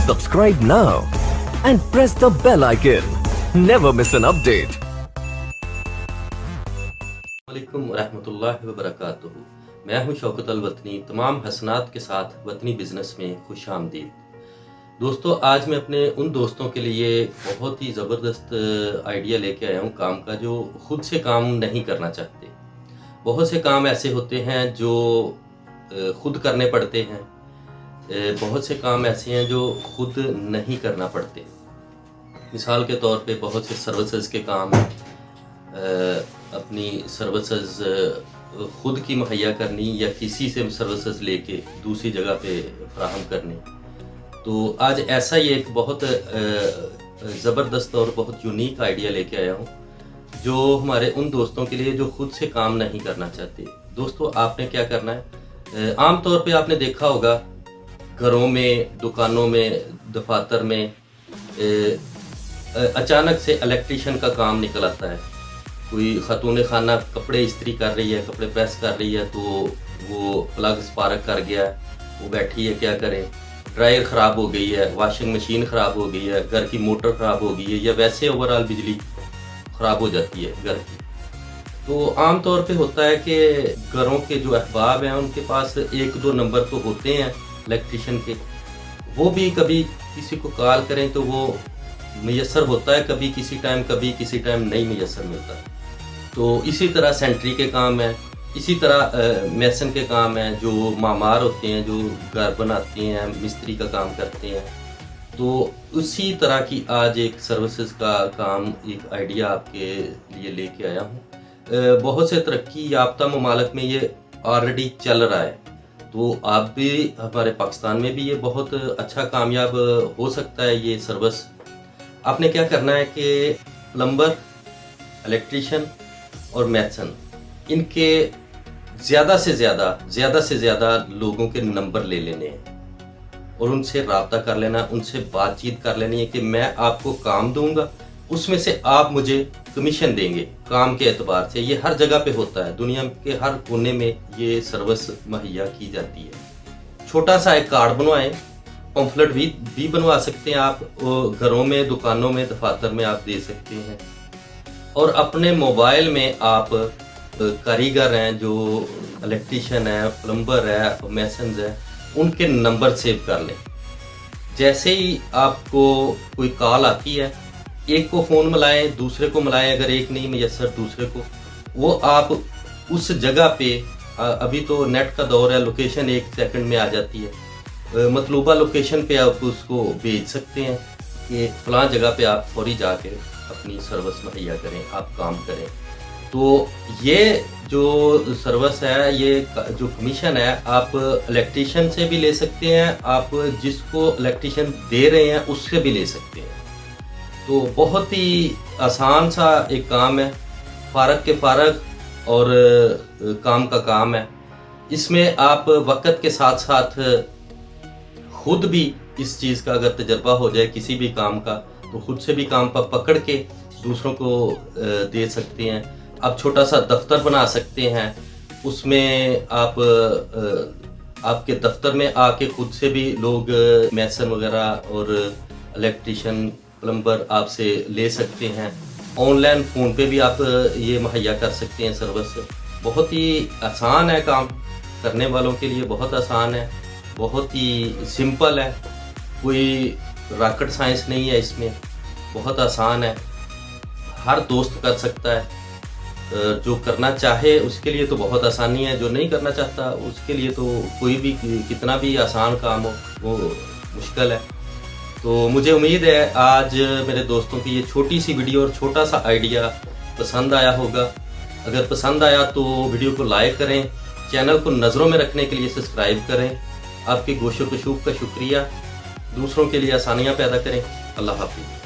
Subscribe now and press the bell icon. Never miss an update. वालेकुम रहमतुल्लाहि व बरकातुहू। मैं हूं शौकत अल वतनी। तमाम हसनात के साथ वतनी बिजनेस में खुश आमदीद। दोस्तों, आज मैं अपने उन दोस्तों के लिए बहुत ही ज़बरदस्त आइडिया लेके आया हूं काम का, जो खुद से काम नहीं करना चाहते। बहुत से काम ऐसे होते हैं जो खुद करने पड़ते हैं, बहुत से काम ऐसे हैं जो खुद नहीं करना पड़ते। मिसाल के तौर पे बहुत से सर्विसेज के काम, अपनी सर्विसेज खुद की मुहैया करनी या किसी से सर्विसेज लेके दूसरी जगह पे फराहम करनी। तो आज ऐसा ही एक बहुत ज़बरदस्त और बहुत यूनिक आइडिया लेके आया हूँ, जो हमारे उन दोस्तों के लिए जो खुद से काम नहीं करना चाहते। दोस्तों, आपने क्या करना है, आम तौर पे आपने देखा होगा घरों में, दुकानों में, दफातर में अचानक से इलेक्ट्रीशियन का काम निकल आता है। कोई खातून खाना कपड़े इस्त्री कर रही है, कपड़े प्रेस कर रही है, तो वो प्लग स्पार्क कर गया, वो बैठी है, क्या करें, ड्रायर ख़राब हो गई है, वॉशिंग मशीन ख़राब हो गई है, घर की मोटर ख़राब हो गई है, या वैसे ओवरऑल बिजली ख़राब हो जाती है घर की। तो आम तौर पे होता है कि घरों के जो अहबाब हैं उनके पास एक दो नंबर तो होते हैं इलेक्ट्रीशियन के, वो भी कभी किसी को कॉल करें तो वो मैसर होता है, कभी किसी टाइम नहीं मैसर मिलता। तो इसी तरह सेंट्री के काम है, इसी तरह मैसन के काम हैं, जो मामार होते हैं, जो घर बनाते हैं, मिस्त्री का काम करते हैं। तो उसी तरह की आज एक सर्विसेज का काम, एक आइडिया आपके लिए लेके आया हूँ। बहुत से तरक्की याफ्ता ममालिक में ये ऑलरेडी चल रहा है, तो आप भी, हमारे पाकिस्तान में भी ये बहुत अच्छा कामयाब हो सकता है ये सर्विस। आपने क्या करना है कि प्लम्बर, इलेक्ट्रीशियन और मैसन, इनके ज़्यादा से ज़्यादा लोगों के नंबर ले लेने हैं और उनसे रब्ता कर लेना, उनसे बातचीत कर लेनी है कि मैं आपको काम दूंगा, उसमें से आप मुझे कमीशन देंगे काम के एतबार से। ये हर जगह पे होता है, दुनिया के हर कोने में ये सर्विस मुहैया की जाती है। छोटा सा एक कार्ड बनवाएं, पम्फलेट भी बनवा सकते हैं आप, घरों में, दुकानों में, दफातर में आप दे सकते हैं। और अपने मोबाइल में आप कारीगर हैं, जो इलेक्ट्रीशियन है, प्लम्बर है, मैसन्स है, उनके नंबर सेव कर लें। जैसे ही आपको कोई कॉल आती है, एक को फ़ोन मिलाएं, दूसरे को मिलाएं, अगर एक नहीं मैसर दूसरे को, वो आप उस जगह पे, अभी तो नेट का दौर है, लोकेशन 1 सेकंड में आ जाती है, मतलूबा लोकेशन पे आप उसको भेज सकते हैं कि फलां जगह पे आप फौरी जाके अपनी सर्विस मुहैया करें, आप काम करें। तो ये जो सर्विस है, ये जो कमीशन है, आप इलेक्ट्रीशियन से भी ले सकते हैं, आप जिसको इलेक्ट्रीशियन दे रहे हैं उससे भी ले सकते हैं। तो बहुत ही आसान सा एक काम है, फारग के फारग और काम का काम है। इसमें आप वक़्त के साथ साथ खुद भी इस चीज़ का अगर तजर्बा हो जाए किसी भी काम का, तो खुद से भी काम पर पकड़ के दूसरों को दे सकते हैं। आप छोटा सा दफ्तर बना सकते हैं, उसमें आप आपके दफ्तर में आके खुद से भी लोग मैसन वगैरह और इलेक्ट्रीशियन, प्लम्बर आपसे ले सकते हैं। ऑनलाइन फ़ोन पे भी आप ये मुहैया कर सकते हैं सर्विस। बहुत ही आसान है काम, करने वालों के लिए बहुत आसान है, बहुत ही सिंपल है, कोई रॉकेट साइंस नहीं है इसमें, बहुत आसान है, हर दोस्त कर सकता है। जो करना चाहे उसके लिए तो बहुत आसानी है, जो नहीं करना चाहता उसके लिए तो कोई भी, कितना भी आसान काम हो वो मुश्किल है। तो मुझे उम्मीद है आज मेरे दोस्तों की ये छोटी सी वीडियो और छोटा सा आइडिया पसंद आया होगा। अगर पसंद आया तो वीडियो को लाइक करें, चैनल को नज़रों में रखने के लिए सब्सक्राइब करें। आपके गोशो कशूफ का शुक्रिया। दूसरों के लिए आसानियाँ पैदा करें। अल्लाह हाफिज़।